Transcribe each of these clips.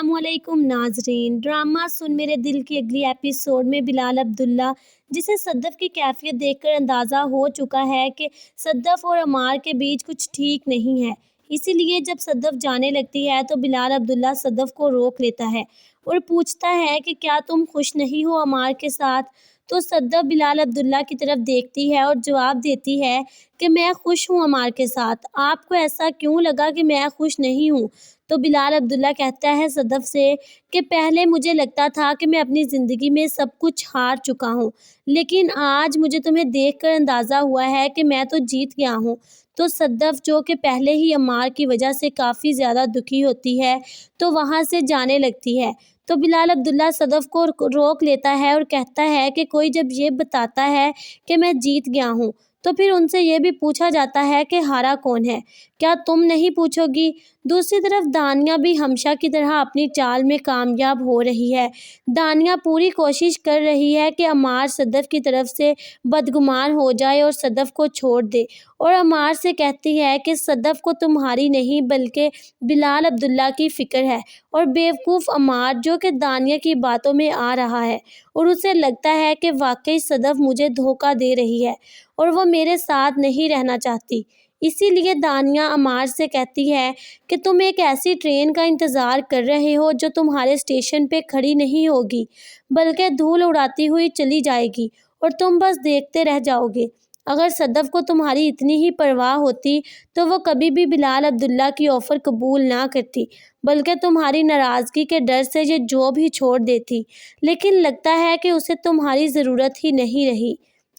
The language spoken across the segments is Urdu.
السلام علیکم ناظرین، ڈرامہ سن میرے دل کی اگلی ایپیسوڈ میں بلال عبداللہ، جسے صدف کی کیفیت دیکھ کر اندازہ ہو چکا ہے کہ صدف اور عمار کے بیچ کچھ ٹھیک نہیں ہے، اسی لیے جب صدف جانے لگتی ہے تو بلال عبداللہ صدف کو روک لیتا ہے اور پوچھتا ہے کہ کیا تم خوش نہیں ہو عمار کے ساتھ؟ تو صدف بلال عبداللہ کی طرف دیکھتی ہے اور جواب دیتی ہے کہ میں خوش ہوں عمار کے ساتھ، آپ کو ایسا کیوں لگا کہ میں خوش نہیں ہوں؟ تو بلال عبداللہ کہتا ہے صدف سے کہ پہلے مجھے لگتا تھا کہ میں اپنی زندگی میں سب کچھ ہار چکا ہوں، لیکن آج مجھے تمہیں دیکھ کر اندازہ ہوا ہے کہ میں تو جیت گیا ہوں۔ تو صدف جو کہ پہلے ہی عمار کی وجہ سے کافی زیادہ دکھی ہوتی ہے تو وہاں سے جانے لگتی ہے، تو بلال عبداللہ صدف کو روک لیتا ہے اور کہتا ہے کہ کوئی جب یہ بتاتا ہے کہ میں جیت گیا ہوں تو پھر ان سے یہ بھی پوچھا جاتا ہے کہ ہارا کون ہے، کیا تم نہیں پوچھو گی؟ دوسری طرف دانیہ بھی ہمیشہ کی طرح اپنی چال میں کامیاب ہو رہی ہے۔ دانیہ پوری کوشش کر رہی ہے کہ عمار صدف کی طرف سے بدگمان ہو جائے اور صدف کو چھوڑ دے، اور عمار سے کہتی ہے کہ صدف کو تمہاری نہیں بلکہ بلال عبداللہ کی فکر ہے، اور بیوقوف عمار جو کہ دانیہ کی باتوں میں آ رہا ہے اور اسے لگتا ہے کہ واقعی صدف مجھے دھوکہ دے رہی ہے اور وہ میرے ساتھ نہیں رہنا چاہتی۔ اسی لیے دانیہ عمار سے کہتی ہے کہ تم ایک ایسی ٹرین کا انتظار کر رہے ہو جو تمہارے اسٹیشن پہ کھڑی نہیں ہوگی بلکہ دھول اڑاتی ہوئی چلی جائے گی اور تم بس دیکھتے رہ جاؤ گے۔ اگر صدف کو تمہاری اتنی ہی پرواہ ہوتی تو وہ کبھی بھی بلال عبداللہ کی آفر قبول نہ کرتی بلکہ تمہاری ناراضگی کے ڈر سے یہ جاب ہی چھوڑ دیتی، لیکن لگتا ہے کہ اسے تمہاری ضرورت ہی نہیں رہی۔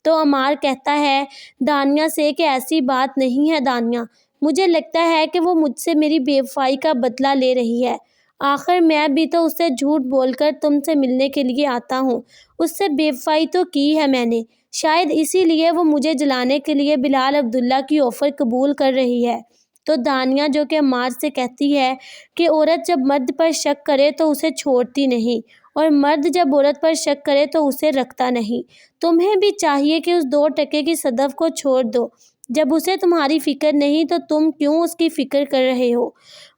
تو عمار کہتا ہے دانیہ سے کہ ایسی بات نہیں ہے دانیہ، مجھے لگتا ہے کہ وہ مجھ سے میری بے وفائی کا بدلہ لے رہی ہے، آخر میں بھی تو اسے جھوٹ بول کر تم سے ملنے کے لیے آتا ہوں، اس سے بے وفائی تو کی ہے میں نے، شاید اسی لیے وہ مجھے جلانے کے لیے بلال عبداللہ کی آفر قبول کر رہی ہے۔ تو دانیہ جو کہ عمار سے کہتی ہے کہ عورت جب مرد پر شک کرے تو اسے چھوڑتی نہیں، اور مرد جب عورت پر شک کرے تو اسے رکھتا نہیں، تمہیں بھی چاہیے کہ اس 2 کی صدف کو چھوڑ دو، جب اسے تمہاری فکر نہیں تو تم کیوں اس کی فکر کر رہے ہو؟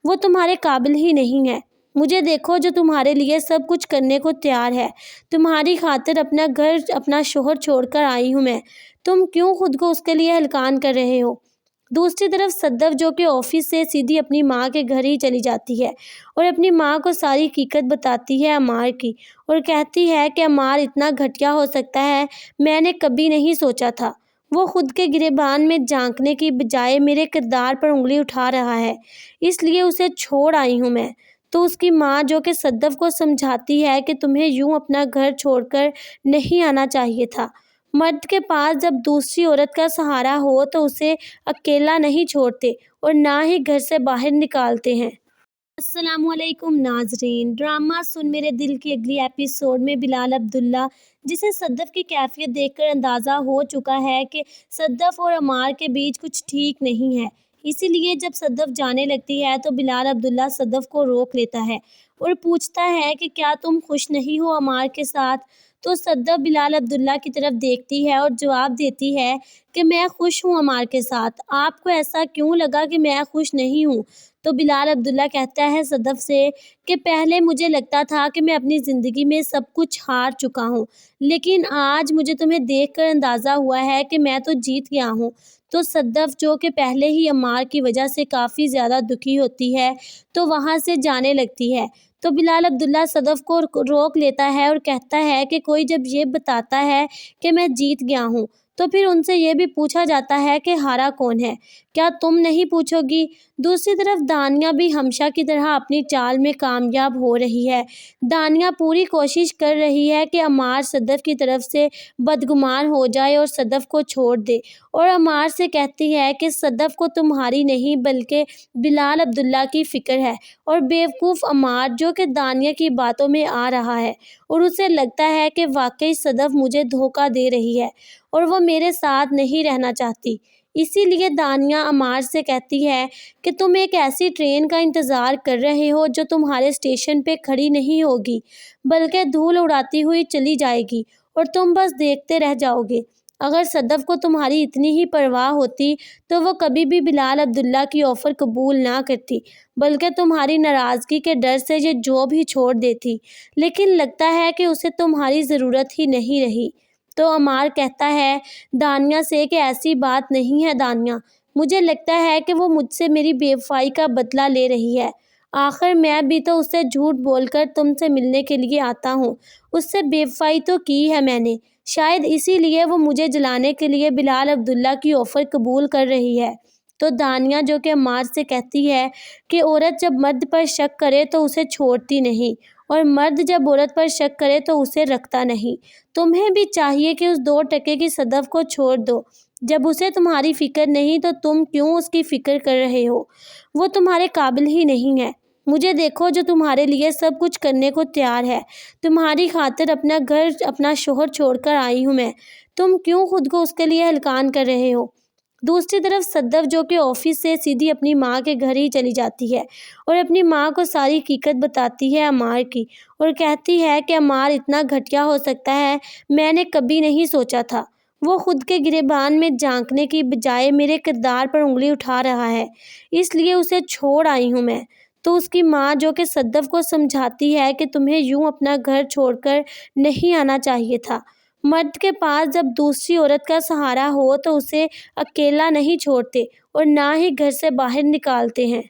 وہ تمہارے قابل ہی نہیں ہے، مجھے دیکھو جو تمہارے لیے سب کچھ کرنے کو تیار ہے، تمہاری خاطر اپنا گھر اپنا شوہر چھوڑ کر آئی ہوں میں، تم کیوں خود کو اس کے لیے ہلکان کر رہے ہو؟ دوسری طرف صدف جو کہ آفس سے سیدھی اپنی ماں کے گھر ہی چلی جاتی ہے اور اپنی ماں کو ساری حقیقت بتاتی ہے عمار کی، اور کہتی ہے کہ عمار اتنا گھٹیا ہو سکتا ہے میں نے کبھی نہیں سوچا تھا، وہ خود کے گریبان میں جھانکنے کی بجائے میرے کردار پر انگلی اٹھا رہا ہے، اس لیے اسے چھوڑ آئی ہوں میں۔ تو اس کی ماں جو کہ صدف کو سمجھاتی ہے کہ تمہیں یوں اپنا گھر چھوڑ کر نہیں آنا چاہیے تھا، مرد کے پاس جب دوسری عورت کا سہارا ہو تو اسے اکیلا نہیں چھوڑتے اور نہ ہی گھر سے باہر نکالتے ہیں۔ السلام علیکم ناظرین، ڈرامہ سن میرے دل کی اگلی ایپیسوڈ میں بلال عبداللہ، جسے صدف کی کیفیت دیکھ کر اندازہ ہو چکا ہے کہ صدف اور عمار کے بیچ کچھ ٹھیک نہیں ہے، اسی لیے جب صدف جانے لگتی ہے تو بلال عبداللہ صدف کو روک لیتا ہے اور پوچھتا ہے کہ کیا تم خوش نہیں ہو عمار کے ساتھ؟ تو صدف بلال عبداللہ کی طرف دیکھتی ہے اور جواب دیتی ہے کہ میں خوش ہوں عمار کے ساتھ، آپ کو ایسا کیوں لگا کہ میں خوش نہیں ہوں؟ تو بلال عبداللہ کہتا ہے صدف سے کہ پہلے مجھے لگتا تھا کہ میں اپنی زندگی میں سب کچھ ہار چکا ہوں، لیکن آج مجھے تمہیں دیکھ کر اندازہ ہوا ہے کہ میں تو جیت گیا ہوں۔ تو صدف جو کہ پہلے ہی عمار کی وجہ سے کافی زیادہ دکھی ہوتی ہے تو وہاں سے جانے لگتی ہے، تو بلال عبداللہ صدف کو روک لیتا ہے اور کہتا ہے کہ کوئی جب یہ بتاتا ہے کہ میں جیت گیا ہوں تو پھر ان سے یہ بھی پوچھا جاتا ہے کہ ہارا کون ہے، کیا تم نہیں پوچھو گی؟ دوسری طرف دانیہ بھی ہمیشہ کی طرح اپنی چال میں کامیاب ہو رہی ہے۔ دانیہ پوری کوشش کر رہی ہے کہ عمار صدف کی طرف سے بدگمان ہو جائے اور صدف کو چھوڑ دے، اور عمار سے کہتی ہے کہ صدف کو تمہاری نہیں بلکہ بلال عبداللہ کی فکر ہے، اور بیوقوف عمار جو کہ دانیہ کی باتوں میں آ رہا ہے اور اسے لگتا ہے کہ واقعی صدف مجھے دھوکہ دے رہی ہے اور وہ میرے ساتھ نہیں رہنا چاہتی۔ اسی لیے دانیہ عمار سے کہتی ہے کہ تم ایک ایسی ٹرین کا انتظار کر رہے ہو جو تمہارے اسٹیشن پہ کھڑی نہیں ہوگی بلکہ دھول اڑاتی ہوئی چلی جائے گی اور تم بس دیکھتے رہ جاؤ گے۔ اگر صدف کو تمہاری اتنی ہی پرواہ ہوتی تو وہ کبھی بھی بلال عبداللہ کی آفر قبول نہ کرتی، بلکہ تمہاری ناراضگی کے ڈر سے یہ جاب ہی چھوڑ دیتی، لیکن لگتا ہے کہ اسے تمہاری ضرورت ہی نہیں رہی۔ تو عمار کہتا ہے دانیہ سے کہ ایسی بات نہیں ہے دانیہ، مجھے لگتا ہے کہ وہ مجھ سے میری بے وفائی کا بدلہ لے رہی ہے۔ آخر میں بھی تو اسے جھوٹ بول کر تم سے ملنے کے لیے آتا ہوں، اس سے بے وفائی تو کی ہے میں نے، شاید اسی لیے وہ مجھے جلانے کے لیے بلال عبداللہ کی آفر قبول کر رہی ہے۔ تو دانیہ جو کہ عمار سے کہتی ہے کہ عورت جب مرد پر شک کرے تو اسے چھوڑتی نہیں، اور مرد جب عورت پر شک کرے تو اسے رکھتا نہیں۔ تمہیں بھی چاہیے کہ اس 2 کی صدف کو چھوڑ دو، جب اسے تمہاری فکر نہیں تو تم کیوں اس کی فکر کر رہے ہو؟ وہ تمہارے قابل ہی نہیں ہے۔ مجھے دیکھو جو تمہارے لیے سب کچھ کرنے کو تیار ہے، تمہاری خاطر اپنا گھر اپنا شوہر چھوڑ کر آئی ہوں میں، تم کیوں خود کو اس کے لیے ہلکان کر رہے ہو؟ دوسری طرف صدف جو کہ آفس سے سیدھی اپنی ماں کے گھر ہی چلی جاتی ہے اور اپنی ماں کو ساری حقیقت بتاتی ہے عمار کی، اور کہتی ہے کہ عمار اتنا گھٹیا ہو سکتا ہے میں نے کبھی نہیں سوچا تھا، وہ خود کے گریبان میں جھانکنے کی بجائے میرے کردار پر انگلی اٹھا رہا ہے، اس لیے اسے چھوڑ آئی ہوں میں۔ تو اس کی ماں جو کہ صدف کو سمجھاتی ہے کہ تمہیں یوں اپنا گھر چھوڑ کر نہیں آنا چاہیے تھا، مرد کے پاس جب دوسری عورت کا سہارا ہو تو اسے اکیلا نہیں چھوڑتے اور نہ ہی گھر سے باہر نکالتے ہیں۔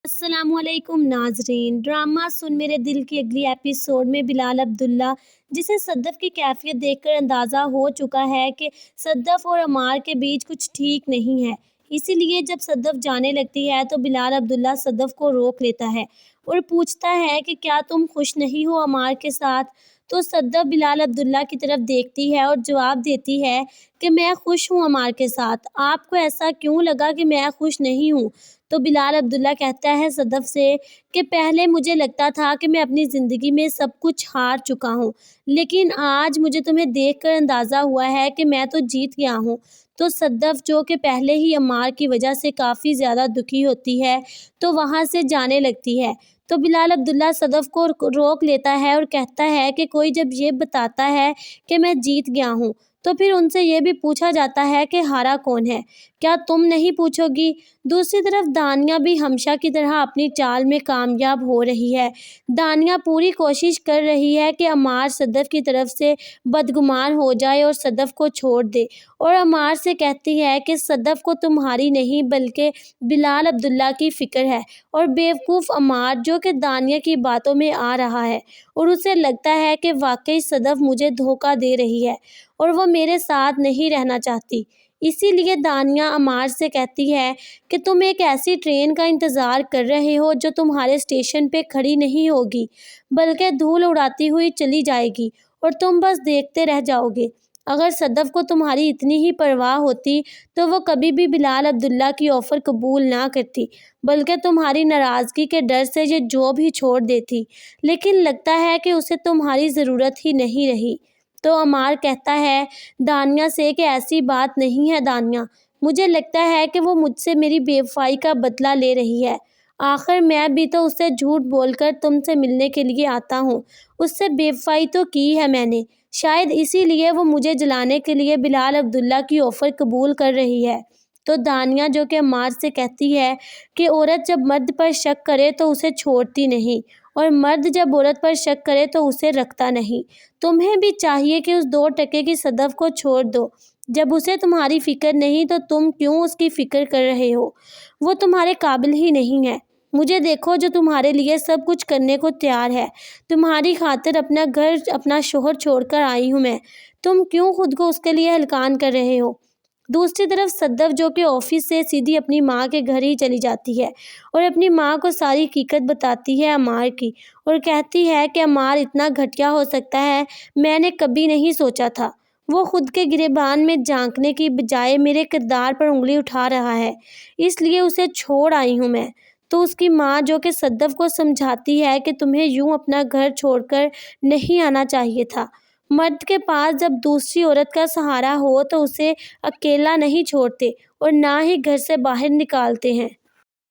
السلام علیکم ناظرین، ڈرامہ سن میرے دل کی اگلی ایپیسوڈ میں بلال عبداللہ جسے صدف کی کیفیت دیکھ کر اندازہ ہو چکا ہے کہ صدف اور عمار کے بیچ کچھ ٹھیک نہیں ہے، اسی لیے جب صدف جانے لگتی ہے تو بلال عبداللہ صدف کو روک لیتا ہے اور پوچھتا ہے کہ کیا تم خوش نہیں ہو عمار کے ساتھ؟ تو صدف بلال عبداللہ کی طرف دیکھتی ہے اور جواب دیتی ہے کہ میں خوش ہوں عمار کے ساتھ، آپ کو ایسا کیوں لگا کہ میں خوش نہیں ہوں؟ تو بلال عبداللہ کہتا ہے صدف سے کہ پہلے مجھے لگتا تھا کہ میں اپنی زندگی میں سب کچھ ہار چکا ہوں، لیکن آج مجھے تمہیں دیکھ کر اندازہ ہوا ہے کہ میں تو جیت گیا ہوں۔ تو صدف جو کہ پہلے ہی عمار کی وجہ سے کافی زیادہ دکھی ہوتی ہے تو وہاں سے جانے لگتی ہے، تو بلال عبداللہ صدف کو روک لیتا ہے اور کہتا ہے کہ کوئی جب یہ بتاتا ہے کہ میں جیت گیا ہوں تو پھر ان سے یہ بھی پوچھا جاتا ہے کہ ہارا کون ہے، کیا تم نہیں پوچھو گی؟ دوسری طرف دانیہ بھی ہمیشہ کی طرح اپنی چال میں کامیاب ہو رہی ہے۔ دانیہ پوری کوشش کر رہی ہے کہ عمار صدف کی طرف سے بدگمان ہو جائے اور صدف کو چھوڑ دے، اور عمار سے کہتی ہے کہ صدف کو تمہاری نہیں بلکہ بلال عبداللہ کی فکر ہے، اور بیوقوف عمار جو کہ دانیہ کی باتوں میں آ رہا ہے اور اسے لگتا ہے کہ واقعی صدف مجھے دھوکہ دے رہی ہے اور وہ میرے ساتھ نہیں رہنا چاہتی، اسی لیے دانیہ عمار سے کہتی ہے کہ تم ایک ایسی ٹرین کا انتظار کر رہے ہو جو تمہارے اسٹیشن پہ کھڑی نہیں ہوگی بلکہ دھول اڑاتی ہوئی چلی جائے گی اور تم بس دیکھتے رہ جاؤ گے۔ اگر صدف کو تمہاری اتنی ہی پرواہ ہوتی تو وہ کبھی بھی بلال عبداللہ کی آفر قبول نہ کرتی، بلکہ تمہاری ناراضگی کے ڈر سے یہ جاب ہی چھوڑ دیتی، لیکن لگتا ہے کہ اسے تمہاری ضرورت ہی نہیں رہی۔ تو عمار کہتا ہے دانیہ سے کہ ایسی بات نہیں ہے دانیہ، مجھے لگتا ہے کہ وہ مجھ سے میری بے وفائی کا بدلہ لے رہی ہے، آخر میں بھی تو اسے جھوٹ بول کر تم سے ملنے کے لیے آتا ہوں، اس سے بے وفائی تو کی ہے میں نے، شاید اسی لیے وہ مجھے جلانے کے لیے بلال عبداللہ کی آفر قبول کر رہی ہے۔ تو دانیہ جو کہ عمار سے کہتی ہے کہ عورت جب مرد پر شک کرے تو اسے چھوڑتی نہیں، اور مرد جب عورت پر شک کرے تو اسے رکھتا نہیں۔ تمہیں بھی چاہیے کہ اس 2 کی صدف کو چھوڑ دو، جب اسے تمہاری فکر نہیں تو تم کیوں اس کی فکر کر رہے ہو؟ وہ تمہارے قابل ہی نہیں ہے۔ مجھے دیکھو جو تمہارے لیے سب کچھ کرنے کو تیار ہے، تمہاری خاطر اپنا گھر اپنا شوہر چھوڑ کر آئی ہوں میں، تم کیوں خود کو اس کے لیے ہلکان کر رہے ہو؟ دوسری طرف صدف جو کہ آفس سے سیدھی اپنی ماں کے گھر ہی چلی جاتی ہے اور اپنی ماں کو ساری حقیقت بتاتی ہے عمار کی، اور کہتی ہے کہ عمار اتنا گھٹیا ہو سکتا ہے میں نے کبھی نہیں سوچا تھا، وہ خود کے گریبان میں جھانکنے کی بجائے میرے کردار پر انگلی اٹھا رہا ہے، اس لیے اسے چھوڑ آئی ہوں میں۔ تو اس کی ماں جو کہ صدف کو سمجھاتی ہے کہ تمہیں یوں اپنا گھر چھوڑ کر نہیں آنا چاہیے تھا، مرد کے پاس جب دوسری عورت کا سہارا ہو تو اسے اکیلا نہیں چھوڑتے اور نہ ہی گھر سے باہر نکالتے ہیں۔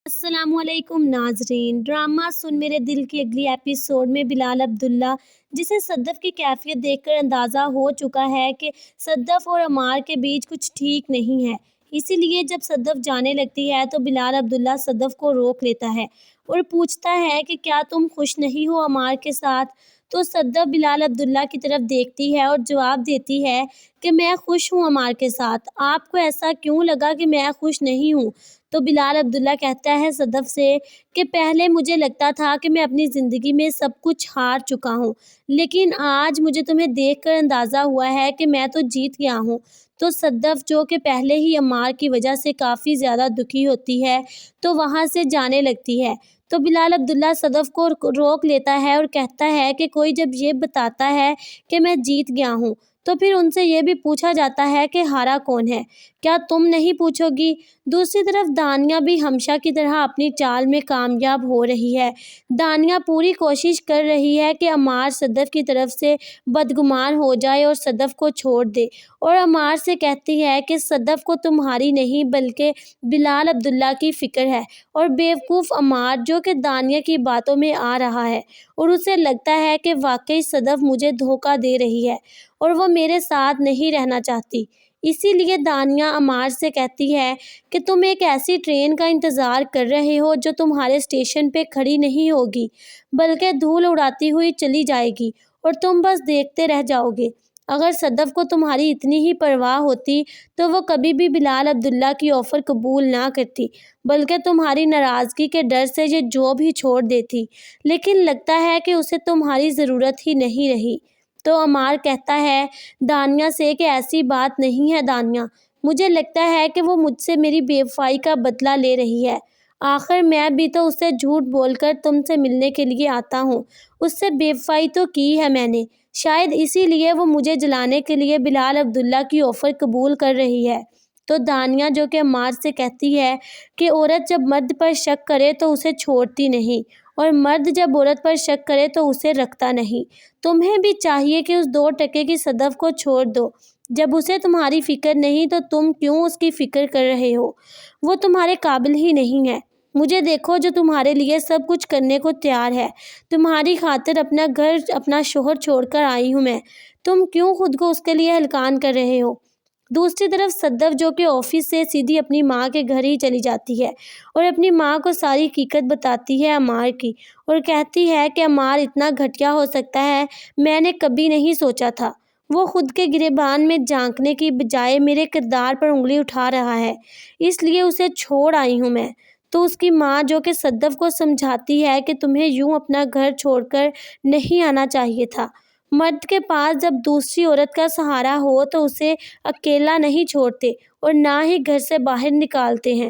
السلام علیکم ناظرین، ڈرامہ سن میرے دل کی اگلی ایپیسوڈ میں بلال عبداللہ، جسے صدف کی کیفیت دیکھ کر اندازہ ہو چکا ہے کہ صدف اور عمار کے بیچ کچھ ٹھیک نہیں ہے، اسی لیے جب صدف جانے لگتی ہے تو بلال عبداللہ صدف کو روک لیتا ہے اور پوچھتا ہے کہ کیا تم خوش نہیں ہو عمار کے ساتھ؟ تو صدف بلال عبداللہ کی طرف دیکھتی ہے اور جواب دیتی ہے کہ میں خوش ہوں عمار کے ساتھ، آپ کو ایسا کیوں لگا کہ میں خوش نہیں ہوں؟ تو بلال عبداللہ کہتا ہے صدف سے کہ پہلے مجھے لگتا تھا کہ میں اپنی زندگی میں سب کچھ ہار چکا ہوں، لیکن آج مجھے تمہیں دیکھ کر اندازہ ہوا ہے کہ میں تو جیت گیا ہوں۔ تو صدف جو کہ پہلے ہی عمار کی وجہ سے کافی زیادہ دکھی ہوتی ہے تو وہاں سے جانے لگتی ہے، تو بلال عبداللہ صدف کو روک لیتا ہے اور کہتا ہے کہ کوئی جب یہ بتاتا ہے کہ میں جیت گیا ہوں تو پھر ان سے یہ بھی پوچھا جاتا ہے کہ ہارا کون ہے، کیا تم نہیں پوچھو گی؟ دوسری طرف دانیہ بھی ہمیشہ کی طرح اپنی چال میں کامیاب ہو رہی ہے۔ دانیہ پوری کوشش کر رہی ہے کہ عمار صدف کی طرف سے بدگمان ہو جائے اور صدف کو چھوڑ دے، اور عمار سے کہتی ہے کہ صدف کو تمہاری نہیں بلکہ بلال عبداللہ کی فکر ہے، اور بیوقوف عمار جو کہ دانیہ کی باتوں میں آ رہا ہے اور اسے لگتا ہے کہ واقعی صدف مجھے دھوکہ دے رہی ہے اور وہ میرے ساتھ نہیں رہنا چاہتی۔ اسی لیے دانیہ عمار سے کہتی ہے کہ تم ایک ایسی ٹرین کا انتظار کر رہے ہو جو تمہارے اسٹیشن پہ کھڑی نہیں ہوگی بلکہ دھول اڑاتی ہوئی چلی جائے گی اور تم بس دیکھتے رہ جاؤ گے۔ اگر صدف کو تمہاری اتنی ہی پرواہ ہوتی تو وہ کبھی بھی بلال عبداللہ کی آفر قبول نہ کرتی بلکہ تمہاری ناراضگی کے ڈر سے یہ جاب ہی چھوڑ دیتی، لیکن لگتا ہے کہ اسے تمہاری ضرورت ہی نہیں رہی۔ تو عمار کہتا ہے دانیہ سے کہ ایسی بات نہیں ہے دانیہ، مجھے لگتا ہے کہ وہ مجھ سے میری بے وفائی کا بدلہ لے رہی ہے، آخر میں بھی تو اسے جھوٹ بول کر تم سے ملنے کے لیے آتا ہوں، اس سے بے وفائی تو کی ہے میں نے، شاید اسی لیے وہ مجھے جلانے کے لیے بلال عبداللہ کی آفر قبول کر رہی ہے۔ تو دانیہ جو کہ عمار سے کہتی ہے کہ عورت جب مرد پر شک کرے تو اسے چھوڑتی نہیں، اور مرد جب عورت پر شک کرے تو اسے رکھتا نہیں، تمہیں بھی چاہیے کہ اس 2 کی صدف کو چھوڑ دو، جب اسے تمہاری فکر نہیں تو تم کیوں اس کی فکر کر رہے ہو؟ وہ تمہارے قابل ہی نہیں ہے، مجھے دیکھو جو تمہارے لیے سب کچھ کرنے کو تیار ہے، تمہاری خاطر اپنا گھر اپنا شوہر چھوڑ کر آئی ہوں میں، تم کیوں خود کو اس کے لیے ہلکان کر رہے ہو؟ دوسری طرف صدف جو کہ آفس سے سیدھی اپنی ماں کے گھر ہی چلی جاتی ہے اور اپنی ماں کو ساری حقیقت بتاتی ہے عمار کی، اور کہتی ہے کہ عمار اتنا گھٹیا ہو سکتا ہے میں نے کبھی نہیں سوچا تھا، وہ خود کے گریبان میں جھانکنے کی بجائے میرے کردار پر انگلی اٹھا رہا ہے، اس لیے اسے چھوڑ آئی ہوں میں۔ تو اس کی ماں جو کہ صدف کو سمجھاتی ہے کہ تمہیں یوں اپنا گھر چھوڑ کر نہیں آنا چاہیے تھا، مرد کے پاس جب دوسری عورت کا سہارا ہو تو اسے اکیلا نہیں چھوڑتے اور نہ ہی گھر سے باہر نکالتے ہیں۔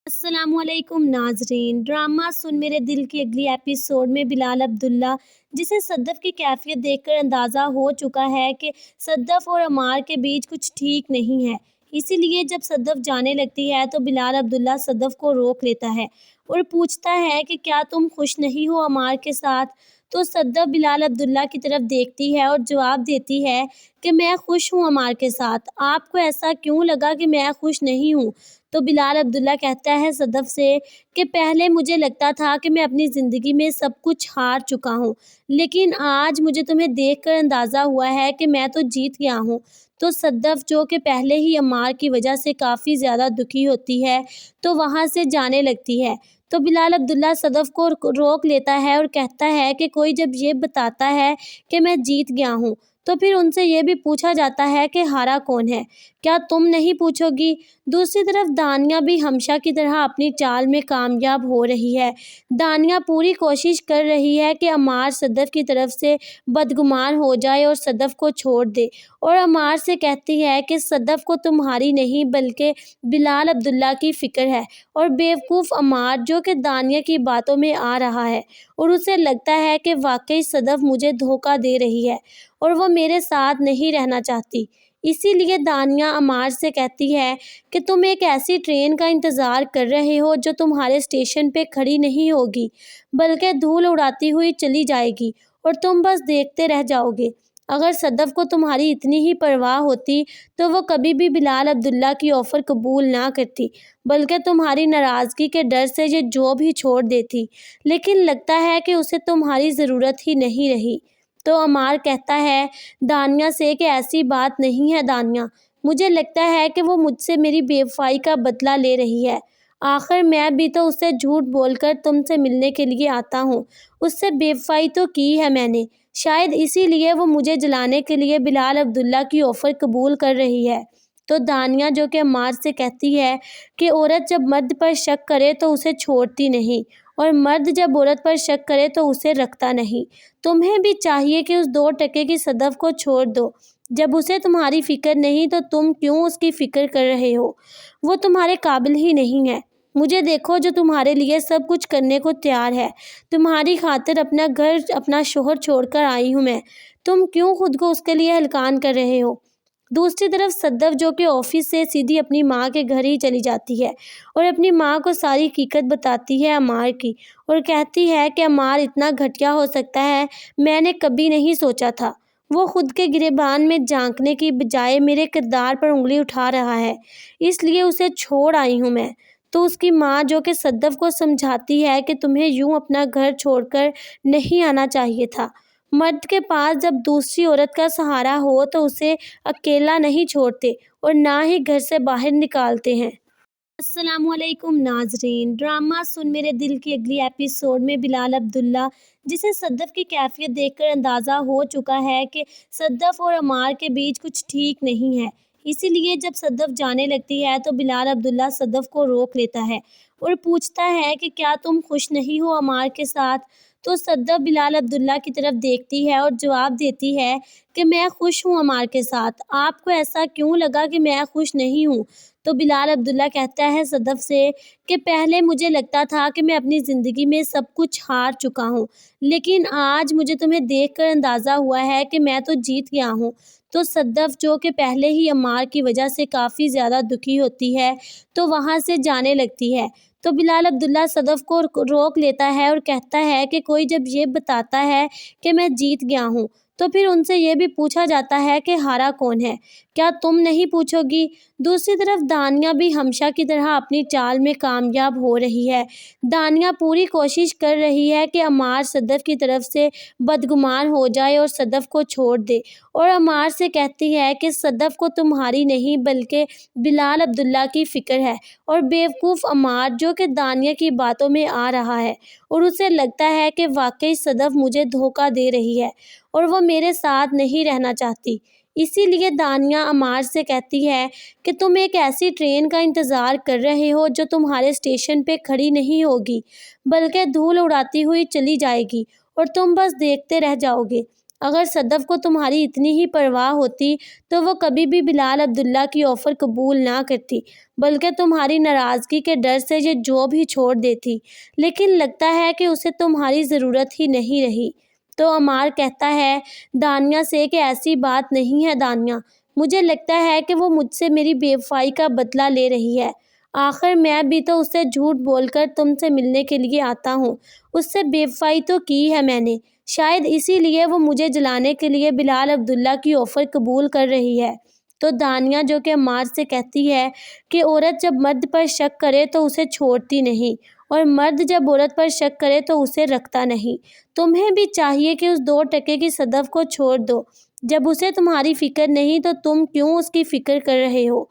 السلام علیکم ناظرین، ڈرامہ سن میرے دل کی اگلی ایپیسوڈ میں بلال عبداللہ، جسے صدف کی کیفیت دیکھ کر اندازہ ہو چکا ہے کہ صدف اور عمار کے بیچ کچھ ٹھیک نہیں ہے، اسی لیے جب صدف جانے لگتی ہے تو بلال عبداللہ صدف کو روک لیتا ہے اور پوچھتا ہے کہ کیا تم خوش نہیں ہو عمار کے ساتھ؟ تو صدف بلال عبداللہ کی طرف دیکھتی ہے اور جواب دیتی ہے کہ میں خوش ہوں عمار کے ساتھ، آپ کو ایسا کیوں لگا کہ میں خوش نہیں ہوں؟ تو بلال عبداللہ کہتا ہے صدف سے کہ پہلے مجھے لگتا تھا کہ میں اپنی زندگی میں سب کچھ ہار چکا ہوں، لیکن آج مجھے تمہیں دیکھ کر اندازہ ہوا ہے کہ میں تو جیت گیا ہوں۔ تو صدف جو کہ پہلے ہی عمار کی وجہ سے کافی زیادہ دکھی ہوتی ہے تو وہاں سے جانے لگتی ہے، تو بلال عبداللہ صدف کو روک لیتا ہے اور کہتا ہے کہ کوئی جب یہ بتاتا ہے کہ میں جیت گیا ہوں تو پھر ان سے یہ بھی پوچھا جاتا ہے کہ ہارا کون ہے، کیا تم نہیں پوچھو گی؟ دوسری طرف دانیہ بھی ہمیشہ کی طرح اپنی چال میں کامیاب ہو رہی ہے۔ دانیہ پوری کوشش کر رہی ہے کہ عمار صدف کی طرف سے بدگمان ہو جائے اور صدف کو چھوڑ دے، اور عمار سے کہتی ہے کہ صدف کو تمہاری نہیں بلکہ بلال عبداللہ کی فکر ہے، اور بیوقوف عمار جو کہ دانیہ کی باتوں میں آ رہا ہے اور اسے لگتا ہے کہ واقعی صدف مجھے دھوکہ دے رہی ہے اور وہ میرے ساتھ نہیں رہنا چاہتی۔ اسی لیے دانیہ عمار سے کہتی ہے کہ تم ایک ایسی ٹرین کا انتظار کر رہے ہو جو تمہارے اسٹیشن پہ کھڑی نہیں ہوگی بلکہ دھول اڑاتی ہوئی چلی جائے گی اور تم بس دیکھتے رہ جاؤ گے۔ اگر صدف کو تمہاری اتنی ہی پرواہ ہوتی تو وہ کبھی بھی بلال عبداللہ کی آفر قبول نہ کرتی، بلکہ تمہاری ناراضگی کے ڈر سے یہ جاب ہی چھوڑ دیتی، لیکن لگتا ہے کہ اسے تمہاری ضرورت ہی نہیں رہی۔ تو عمار کہتا ہے دانیہ سے کہ ایسی بات نہیں ہے دانیہ، مجھے لگتا ہے کہ وہ مجھ سے میری بے وفائی کا بدلہ لے رہی ہے۔ آخر میں بھی تو اسے جھوٹ بول کر تم سے ملنے کے لیے آتا ہوں، اس سے بے وفائی تو کی ہے میں نے، شاید اسی لیے وہ مجھے جلانے کے لیے بلال عبداللہ کی آفر قبول کر رہی ہے۔ تو دانیہ جو کہ عمار سے کہتی ہے کہ عورت جب مرد پر شک کرے تو اسے چھوڑتی نہیں، اور مرد جب عورت پر شک کرے تو اسے رکھتا نہیں۔ تمہیں بھی چاہیے کہ اس 2 کی صدف کو چھوڑ دو، جب اسے تمہاری فکر نہیں تو تم کیوں اس کی فکر کر رہے ہو؟ وہ تمہارے قابل ہی نہیں ہے۔ مجھے دیکھو جو تمہارے لیے سب کچھ کرنے کو تیار ہے، تمہاری خاطر اپنا گھر اپنا شوہر چھوڑ کر آئی ہوں میں، تم کیوں خود کو اس کے لیے ہلکان کر رہے ہو؟ دوسری طرف صدف جو کہ آفس سے سیدھی اپنی ماں کے گھر ہی چلی جاتی ہے اور اپنی ماں کو ساری حقیقت بتاتی ہے عمار کی، اور کہتی ہے کہ عمار اتنا گھٹیا ہو سکتا ہے میں نے کبھی نہیں سوچا تھا، وہ خود کے گریبان میں جھانکنے کی بجائے میرے کردار پر انگلی اٹھا رہا ہے، اس لیے اسے چھوڑ آئی ہوں میں۔ تو اس کی ماں جو کہ صدف کو سمجھاتی ہے کہ تمہیں یوں اپنا گھر چھوڑ کر نہیں آنا چاہیے تھا، مرد کے پاس جب دوسری عورت کا سہارا ہو تو اسے اکیلا نہیں چھوڑتے اور نہ ہی گھر سے باہر نکالتے ہیں۔ السلام علیکم ناظرین، ڈرامہ سن میرے دل کی اگلی ایپیسوڈ میں بلال عبداللہ، جسے صدف کی کیفیت دیکھ کر اندازہ ہو چکا ہے کہ صدف اور عمار کے بیچ کچھ ٹھیک نہیں ہے، اسی لیے جب صدف جانے لگتی ہے تو بلال عبداللہ صدف کو روک لیتا ہے اور پوچھتا ہے کہ کیا تم خوش نہیں ہو عمار کے ساتھ؟ تو صدف بلال عبداللہ کی طرف دیکھتی ہے اور جواب دیتی ہے کہ میں خوش ہوں عمار کے ساتھ، آپ کو ایسا کیوں لگا کہ میں خوش نہیں ہوں؟ تو بلال عبداللہ کہتا ہے صدف سے کہ پہلے مجھے لگتا تھا کہ میں اپنی زندگی میں سب کچھ ہار چکا ہوں، لیکن آج مجھے تمہیں دیکھ کر اندازہ ہوا ہے کہ میں تو جیت گیا ہوں۔ تو صدف جو کہ پہلے ہی عمار کی وجہ سے کافی زیادہ دکھی ہوتی ہے تو وہاں سے جانے لگتی ہے، تو بلال عبداللہ صدف کو روک لیتا ہے اور کہتا ہے کہ کوئی جب یہ بتاتا ہے کہ میں جیت گیا ہوں تو پھر ان سے یہ بھی پوچھا جاتا ہے کہ ہارا کون ہے، کیا تم نہیں پوچھو گی؟ دوسری طرف دانیہ بھی ہمیشہ کی طرح اپنی چال میں کامیاب ہو رہی ہے۔ دانیہ پوری کوشش کر رہی ہے کہ عمار صدف کی طرف سے بدگمان ہو جائے اور صدف کو چھوڑ دے، اور عمار سے کہتی ہے کہ صدف کو تمہاری نہیں بلکہ بلال عبداللہ کی فکر ہے، اور بیوقوف عمار جو کہ دانیہ کی باتوں میں آ رہا ہے اور اسے لگتا ہے کہ واقعی صدف مجھے دھوکہ دے رہی ہے اور وہ میرے ساتھ نہیں رہنا چاہتی، اسی لیے دانیہ عمار سے کہتی ہے کہ تم ایک ایسی ٹرین کا انتظار کر رہے ہو جو تمہارے اسٹیشن پہ کھڑی نہیں ہوگی بلکہ دھول اڑاتی ہوئی چلی جائے گی اور تم بس دیکھتے رہ جاؤ گے۔ اگر صدف کو تمہاری اتنی ہی پرواہ ہوتی تو وہ کبھی بھی بلال عبداللہ کی آفر قبول نہ کرتی، بلکہ تمہاری ناراضگی کے ڈر سے یہ جاب ہی چھوڑ دیتی، لیکن لگتا ہے کہ اسے تمہاری ضرورت ہی نہیں رہی۔ تو عمار کہتا ہے دانیہ سے کہ ایسی بات نہیں ہے دانیہ، مجھے لگتا ہے کہ وہ مجھ سے میری بے وفائی کا بدلہ لے رہی ہے، آخر میں بھی تو اسے جھوٹ بول کر تم سے ملنے کے لیے آتا ہوں، اس سے بے وفائی تو کی ہے میں نے، شاید اسی لیے وہ مجھے جلانے کے لیے بلال عبداللہ کی آفر قبول کر رہی ہے۔ تو دانیہ جو کہ عمار سے کہتی ہے کہ عورت جب مرد پر شک کرے تو اسے چھوڑتی نہیں، اور مرد جب عورت پر شک کرے تو اسے رکھتا نہیں۔ تمہیں بھی چاہیے کہ اس 2 کی صدف کو چھوڑ دو، جب اسے تمہاری فکر نہیں تو تم کیوں اس کی فکر کر رہے ہو؟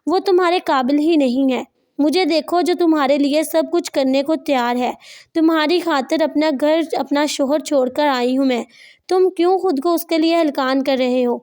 وہ تمہارے قابل ہی نہیں ہے۔ مجھے دیکھو جو تمہارے لیے سب کچھ کرنے کو تیار ہے، تمہاری خاطر اپنا گھر اپنا شوہر چھوڑ کر آئی ہوں میں، تم کیوں خود کو اس کے لیے ہلکان کر رہے ہو؟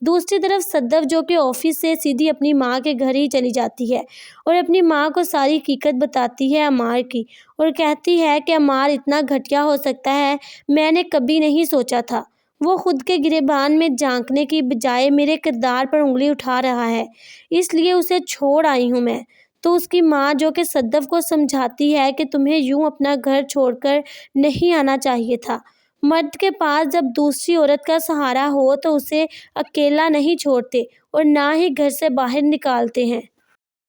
دوسری طرف صدف جو کہ آفس سے سیدھی اپنی ماں کے گھر ہی چلی جاتی ہے اور اپنی ماں کو ساری حقیقت بتاتی ہے عمار کی، اور کہتی ہے کہ عمار اتنا گھٹیا ہو سکتا ہے میں نے کبھی نہیں سوچا تھا، وہ خود کے گریبان میں جھانکنے کی بجائے میرے کردار پر انگلی اٹھا رہا ہے، اس لیے اسے چھوڑ آئی ہوں میں۔ تو اس کی ماں جو کہ صدف کو سمجھاتی ہے کہ تمہیں یوں اپنا گھر چھوڑ کر نہیں آنا چاہیے تھا، مرد کے پاس جب دوسری عورت کا سہارا ہو تو اسے اکیلا نہیں چھوڑتے اور نہ ہی گھر سے باہر نکالتے ہیں۔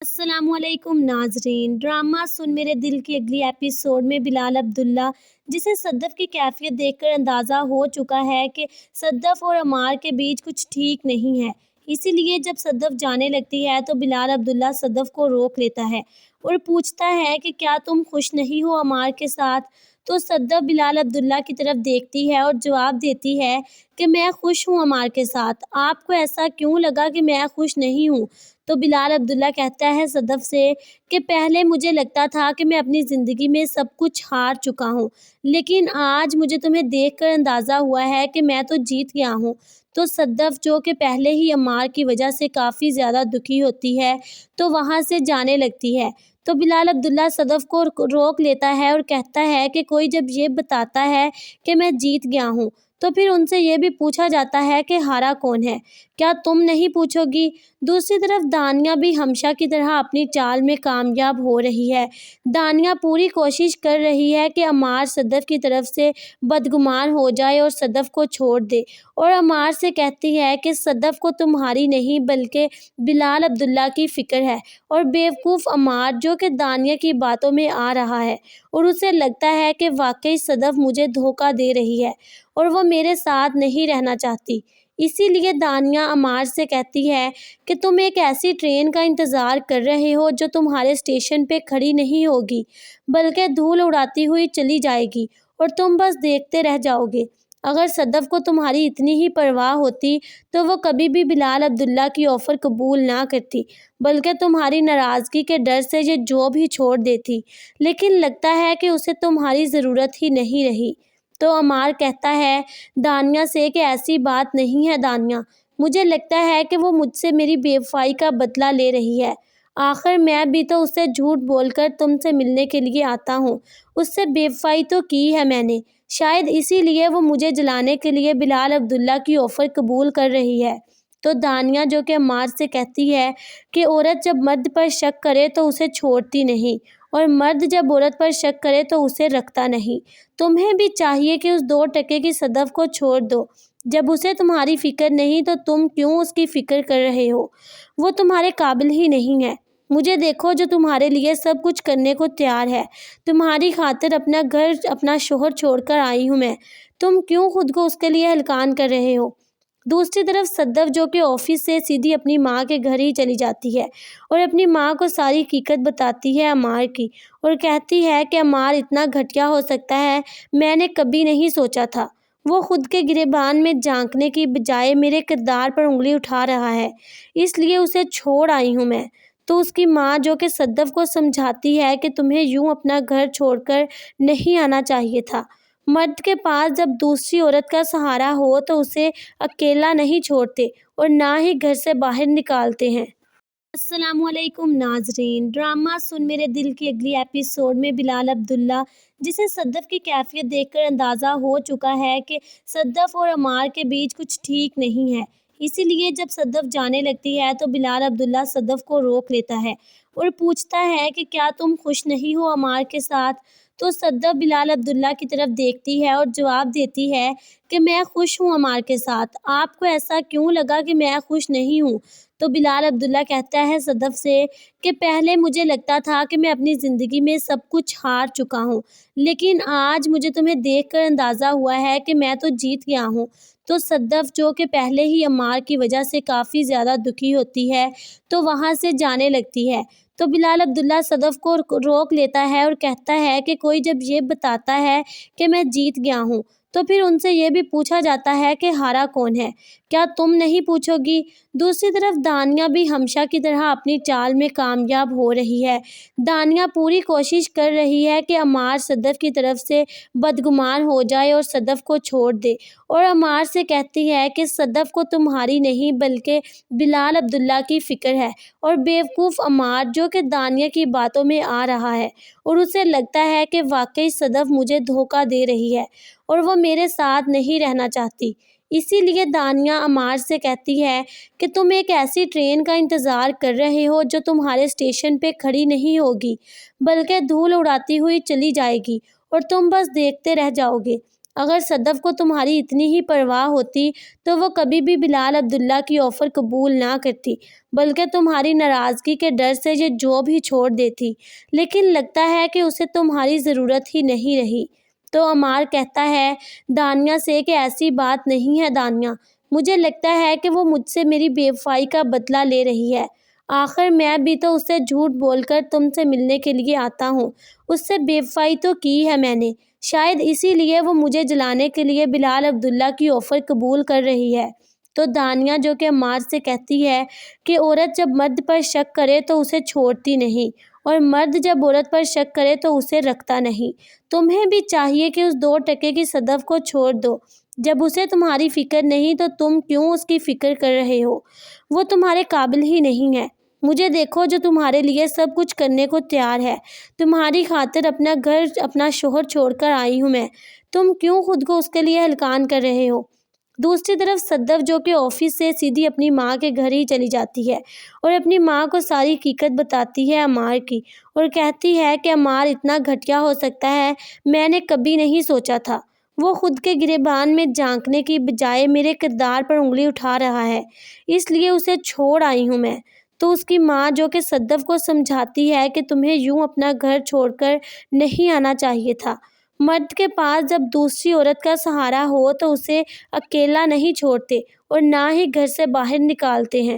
السلام علیکم ناظرین، ڈرامہ سن میرے دل کی اگلی ایپیسوڈ میں بلال عبداللہ، جسے صدف کی کیفیت دیکھ کر اندازہ ہو چکا ہے کہ صدف اور عمار کے بیچ کچھ ٹھیک نہیں ہے، اسی لیے جب صدف جانے لگتی ہے تو بلال عبداللہ صدف کو روک لیتا ہے اور پوچھتا ہے کہ کیا تم خوش نہیں ہو عمار کے ساتھ؟ تو صدف بلال عبداللہ کی طرف دیکھتی ہے اور جواب دیتی ہے کہ میں خوش ہوں عمار کے ساتھ، آپ کو ایسا کیوں لگا کہ میں خوش نہیں ہوں؟ تو بلال عبداللہ کہتا ہے صدف سے کہ پہلے مجھے لگتا تھا کہ میں اپنی زندگی میں سب کچھ ہار چکا ہوں، لیکن آج مجھے تمہیں دیکھ کر اندازہ ہوا ہے کہ میں تو جیت گیا ہوں۔ تو صدف جو کہ پہلے ہی عمار کی وجہ سے کافی زیادہ دکھی ہوتی ہے تو وہاں سے جانے لگتی ہے، تو بلال عبداللہ صدف کو روک لیتا ہے اور کہتا ہے کہ کوئی جب یہ بتاتا ہے کہ میں جیت گیا ہوں تو پھر ان سے یہ بھی پوچھا جاتا ہے کہ ہارا کون ہے، کیا تم نہیں پوچھو گی؟ دوسری طرف دانیہ بھی ہمیشہ کی طرح اپنی چال میں کامیاب ہو رہی ہے۔ دانیہ پوری کوشش کر رہی ہے کہ عمار صدف کی طرف سے بدگمان ہو جائے اور صدف کو چھوڑ دے، اور عمار سے کہتی ہے کہ صدف کو تمہاری نہیں بلکہ بلال عبداللہ کی فکر ہے، اور بیوقوف عمار جو کہ دانیہ کی باتوں میں آ رہا ہے اور اسے لگتا ہے کہ واقعی صدف مجھے دھوکہ دے رہی ہے اور وہ میرے ساتھ نہیں رہنا چاہتی۔ اسی لیے دانیہ عمار سے کہتی ہے کہ تم ایک ایسی ٹرین کا انتظار کر رہے ہو جو تمہارے اسٹیشن پہ کھڑی نہیں ہوگی بلکہ دھول اڑاتی ہوئی چلی جائے گی اور تم بس دیکھتے رہ جاؤ گے۔ اگر صدف کو تمہاری اتنی ہی پرواہ ہوتی تو وہ کبھی بھی بلال عبداللہ کی آفر قبول نہ کرتی بلکہ تمہاری ناراضگی کے ڈر سے یہ جاب ہی چھوڑ دیتی، لیکن لگتا ہے کہ اسے تمہاری ضرورت ہی نہیں رہی۔ تو عمار کہتا ہے دانیہ سے کہ ایسی بات نہیں ہے دانیہ، مجھے لگتا ہے کہ وہ مجھ سے میری بے وفائی کا بدلہ لے رہی ہے، آخر میں بھی تو اسے جھوٹ بول کر تم سے ملنے کے لیے آتا ہوں، اس سے بے وفائی تو کی ہے میں نے، شاید اسی لیے وہ مجھے جلانے کے لیے بلال عبداللہ کی آفر قبول کر رہی ہے۔ تو دانیہ جو کہ عمار سے کہتی ہے کہ عورت جب مرد پر شک کرے تو اسے چھوڑتی نہیں، اور مرد جب عورت پر شک کرے تو اسے رکھتا نہیں، تمہیں بھی چاہیے کہ اس 2 کی صدف کو چھوڑ دو، جب اسے تمہاری فکر نہیں تو تم کیوں اس کی فکر کر رہے ہو؟ وہ تمہارے قابل ہی نہیں ہے، مجھے دیکھو جو تمہارے لیے سب کچھ کرنے کو تیار ہے، تمہاری خاطر اپنا گھر اپنا شوہر چھوڑ کر آئی ہوں میں، تم کیوں خود کو اس کے لیے ہلکان کر رہے ہو؟ دوسری طرف صدف جو کہ آفس سے سیدھی اپنی ماں کے گھر ہی چلی جاتی ہے اور اپنی ماں کو ساری حقیقت بتاتی ہے عمار کی، اور کہتی ہے کہ عمار اتنا گھٹیا ہو سکتا ہے میں نے کبھی نہیں سوچا تھا، وہ خود کے گریبان میں جھانکنے کی بجائے میرے کردار پر انگلی اٹھا رہا ہے، اس لیے اسے چھوڑ آئی ہوں میں۔ تو اس کی ماں جو کہ صدف کو سمجھاتی ہے کہ تمہیں یوں اپنا گھر چھوڑ کر نہیں آنا چاہیے تھا، مرد کے پاس جب دوسری عورت کا سہارا ہو تو اسے اکیلا نہیں چھوڑتے اور نہ ہی گھر سے باہر نکالتے ہیں۔ السلام علیکم ناظرین، ڈرامہ سن میرے دل کی اگلی ایپیسوڈ میں بلال عبداللہ، جسے صدف کی کیفیت دیکھ کر اندازہ ہو چکا ہے کہ صدف اور عمار کے بیچ کچھ ٹھیک نہیں ہے، اسی لیے جب صدف جانے لگتی ہے تو بلال عبداللہ صدف کو روک لیتا ہے اور پوچھتا ہے کہ کیا تم خوش نہیں ہو عمار کے ساتھ؟ تو صدف بلال عبداللہ کی طرف دیکھتی ہے اور جواب دیتی ہے کہ میں خوش ہوں عمار کے ساتھ، آپ کو ایسا کیوں لگا کہ میں خوش نہیں ہوں؟ تو بلال عبداللہ کہتا ہے صدف سے کہ پہلے مجھے لگتا تھا کہ میں اپنی زندگی میں سب کچھ ہار چکا ہوں، لیکن آج مجھے تمہیں دیکھ کر اندازہ ہوا ہے کہ میں تو جیت گیا ہوں۔ تو صدف جو کہ پہلے ہی عمار کی وجہ سے کافی زیادہ دکھی ہوتی ہے تو وہاں سے جانے لگتی ہے، تو بلال عبداللہ صدف کو روک لیتا ہے اور کہتا ہے کہ کوئی جب یہ بتاتا ہے کہ میں جیت گیا ہوں تو پھر ان سے یہ بھی پوچھا جاتا ہے کہ ہارا کون ہے، کیا تم نہیں پوچھو گی؟ دوسری طرف دانیہ بھی ہمیشہ کی طرح اپنی چال میں کامیاب ہو رہی ہے۔ دانیہ پوری کوشش کر رہی ہے کہ عمار صدف کی طرف سے بدگمان ہو جائے اور صدف کو چھوڑ دے، اور عمار سے کہتی ہے کہ صدف کو تمہاری نہیں بلکہ بلال عبداللہ کی فکر ہے، اور بیوقوف عمار جو کہ دانیہ کی باتوں میں آ رہا ہے اور اسے لگتا ہے کہ واقعی صدف مجھے دھوکہ دے رہی ہے اور وہ میرے ساتھ نہیں رہنا چاہتی۔ اسی لیے دانیہ عمار سے کہتی ہے کہ تم ایک ایسی ٹرین کا انتظار کر رہے ہو جو تمہارے اسٹیشن پہ کھڑی نہیں ہوگی بلکہ دھول اڑاتی ہوئی چلی جائے گی اور تم بس دیکھتے رہ جاؤ گے۔ اگر صدف کو تمہاری اتنی ہی پرواہ ہوتی تو وہ کبھی بھی بلال عبداللہ کی آفر قبول نہ کرتی، بلکہ تمہاری ناراضگی کے ڈر سے یہ جاب ہی چھوڑ دیتی، لیکن لگتا ہے کہ اسے تمہاری ضرورت ہی نہیں رہی۔ تو عمار کہتا ہے دانیہ سے کہ ایسی بات نہیں ہے دانیہ، مجھے لگتا ہے کہ وہ مجھ سے میری بے وفائی کا بدلہ لے رہی ہے۔ آخر میں بھی تو اسے جھوٹ بول کر تم سے ملنے کے لیے آتا ہوں، اس سے بے وفائی تو کی ہے میں نے، شاید اسی لیے وہ مجھے جلانے کے لیے بلال عبداللہ کی آفر قبول کر رہی ہے۔ تو دانیہ جو کہ عمار سے کہتی ہے کہ عورت جب مرد پر شک کرے تو اسے چھوڑتی نہیں، اور مرد جب عورت پر شک کرے تو اسے رکھتا نہیں۔ تمہیں بھی چاہیے کہ اس 2 کی صدف کو چھوڑ دو، جب اسے تمہاری فکر نہیں تو تم کیوں اس کی فکر کر رہے ہو؟ وہ تمہارے قابل ہی نہیں ہے۔ مجھے دیکھو جو تمہارے لیے سب کچھ کرنے کو تیار ہے، تمہاری خاطر اپنا گھر اپنا شوہر چھوڑ کر آئی ہوں میں، تم کیوں خود کو اس کے لیے ہلکان کر رہے ہو؟ دوسری طرف صدف جو کہ آفس سے سیدھی اپنی ماں کے گھر ہی چلی جاتی ہے اور اپنی ماں کو ساری حقیقت بتاتی ہے عمار کی، اور کہتی ہے کہ عمار اتنا گھٹیا ہو سکتا ہے میں نے کبھی نہیں سوچا تھا، وہ خود کے گریبان میں جھانکنے کی بجائے میرے کردار پر انگلی اٹھا رہا ہے، اس لیے اسے چھوڑ آئی ہوں میں۔ تو اس کی ماں جو کہ صدف کو سمجھاتی ہے کہ تمہیں یوں اپنا گھر چھوڑ کر نہیں آنا چاہیے تھا، مرد کے پاس جب دوسری عورت کا سہارا ہو تو اسے اکیلا نہیں چھوڑتے اور نہ ہی گھر سے باہر نکالتے ہیں۔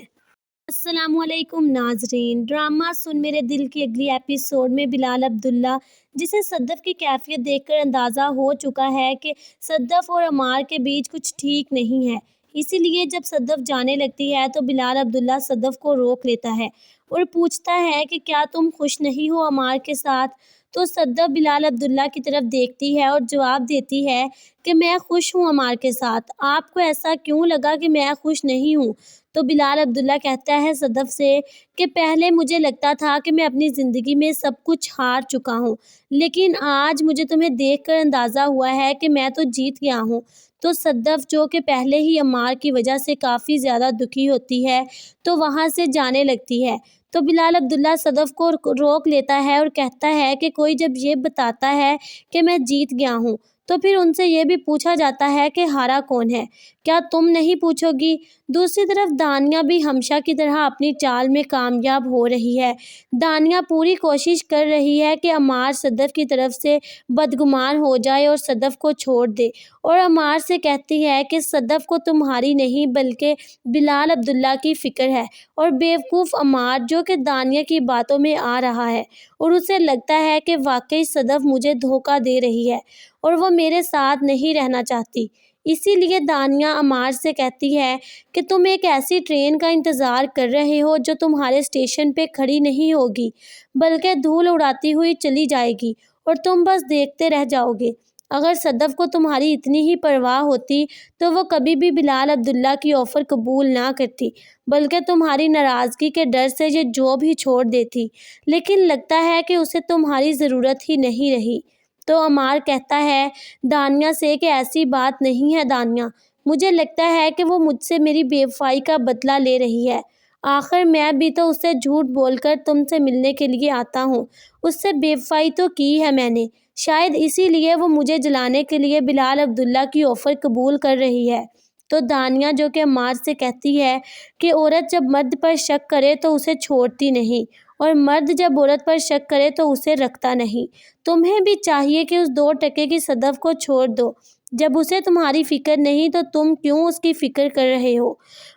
السلام علیکم ناظرین، ڈرامہ سن میرے دل کی اگلی ایپیسوڈ میں بلال عبداللہ، جسے صدف کی کیفیت دیکھ کر اندازہ ہو چکا ہے کہ صدف اور عمار کے بیچ کچھ ٹھیک نہیں ہے، اسی لیے جب صدف جانے لگتی ہے تو بلال عبداللہ صدف کو روک لیتا ہے اور پوچھتا ہے کہ کیا تم خوش نہیں ہو عمار کے ساتھ؟ تو صدف بلال عبداللہ کی طرف دیکھتی ہے اور جواب دیتی ہے کہ میں خوش ہوں عمار کے ساتھ، آپ کو ایسا کیوں لگا کہ میں خوش نہیں ہوں؟ تو بلال عبداللہ کہتا ہے صدف سے کہ پہلے مجھے لگتا تھا کہ میں اپنی زندگی میں سب کچھ ہار چکا ہوں، لیکن آج مجھے تمہیں دیکھ کر اندازہ ہوا ہے کہ میں تو جیت گیا ہوں۔ تو صدف جو کہ پہلے ہی عمار کی وجہ سے کافی زیادہ دکھی ہوتی ہے تو وہاں سے جانے لگتی ہے، تو بلال عبداللہ صدف کو روک لیتا ہے اور کہتا ہے کہ کوئی جب یہ بتاتا ہے کہ میں جیت گیا ہوں تو پھر ان سے یہ بھی پوچھا جاتا ہے کہ ہارا کون ہے، کیا تم نہیں پوچھو گی؟ دوسری طرف دانیہ بھی ہمیشہ کی طرح اپنی چال میں کامیاب ہو رہی ہے۔ دانیہ پوری کوشش کر رہی ہے کہ عمار صدف کی طرف سے بدگمان ہو جائے اور صدف کو چھوڑ دے، اور عمار سے کہتی ہے کہ صدف کو تمہاری نہیں بلکہ بلال عبداللہ کی فکر ہے، اور بیوقوف عمار جو کہ دانیہ کی باتوں میں آ رہا ہے اور اسے لگتا ہے کہ واقعی صدف مجھے دھوکہ دے رہی ہے اور وہ میرے ساتھ نہیں رہنا چاہتی، اسی لیے دانیہ عمار سے کہتی ہے کہ تم ایک ایسی ٹرین کا انتظار کر رہے ہو جو تمہارے اسٹیشن پہ کھڑی نہیں ہوگی بلکہ دھول اڑاتی ہوئی چلی جائے گی اور تم بس دیکھتے رہ جاؤ گے۔ اگر صدف کو تمہاری اتنی ہی پرواہ ہوتی تو وہ کبھی بھی بلال عبداللہ کی آفر قبول نہ کرتی، بلکہ تمہاری ناراضگی کے ڈر سے یہ جاب ہی چھوڑ دیتی، لیکن لگتا ہے کہ اسے تمہاری ضرورت ہی نہیں رہی۔ تو عمار کہتا ہے دانیہ سے کہ ایسی بات نہیں ہے دانیہ، مجھے لگتا ہے کہ وہ مجھ سے میری بے وفائی کا بدلہ لے رہی ہے، آخر میں بھی تو اسے جھوٹ بول کر تم سے ملنے کے لیے آتا ہوں، اس سے بے وفائی تو کی ہے میں نے، شاید اسی لیے وہ مجھے جلانے کے لیے بلال عبداللہ کی آفر قبول کر رہی ہے۔ تو دانیہ جو کہ عمار سے کہتی ہے کہ عورت جب مرد پر شک کرے تو اسے چھوڑتی نہیں، اور مرد جب عورت پر شک کرے تو اسے رکھتا نہیں۔ تمہیں بھی چاہیے کہ اس 2 کی صدف کو چھوڑ دو، جب اسے تمہاری فکر نہیں تو تم کیوں اس کی فکر کر رہے ہو؟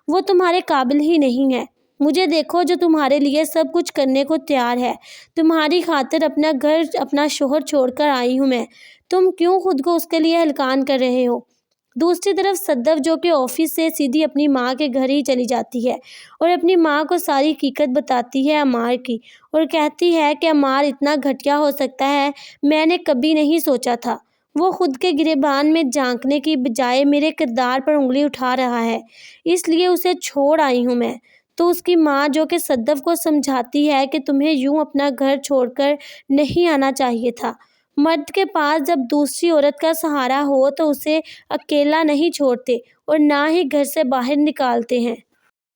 وہ تمہارے قابل ہی نہیں ہے۔ مجھے دیکھو جو تمہارے لیے سب کچھ کرنے کو تیار ہے، تمہاری خاطر اپنا گھر اپنا شوہر چھوڑ کر آئی ہوں میں، تم کیوں خود کو اس کے لیے ہلکان کر رہے ہو؟ دوسری طرف صدف جو کہ آفس سے سیدھی اپنی ماں کے گھر ہی چلی جاتی ہے اور اپنی ماں کو ساری حقیقت بتاتی ہے عمار کی، اور کہتی ہے کہ عمار اتنا گھٹیا ہو سکتا ہے میں نے کبھی نہیں سوچا تھا، وہ خود کے گریبان میں جھانکنے کی بجائے میرے کردار پر انگلی اٹھا رہا ہے، اس لیے اسے چھوڑ آئی ہوں میں۔ تو اس کی ماں جو کہ صدف کو سمجھاتی ہے کہ تمہیں یوں اپنا گھر چھوڑ کر نہیں آنا چاہیے تھا، مرد کے پاس جب دوسری عورت کا سہارا ہو تو اسے اکیلا نہیں چھوڑتے اور نہ ہی گھر سے باہر نکالتے ہیں۔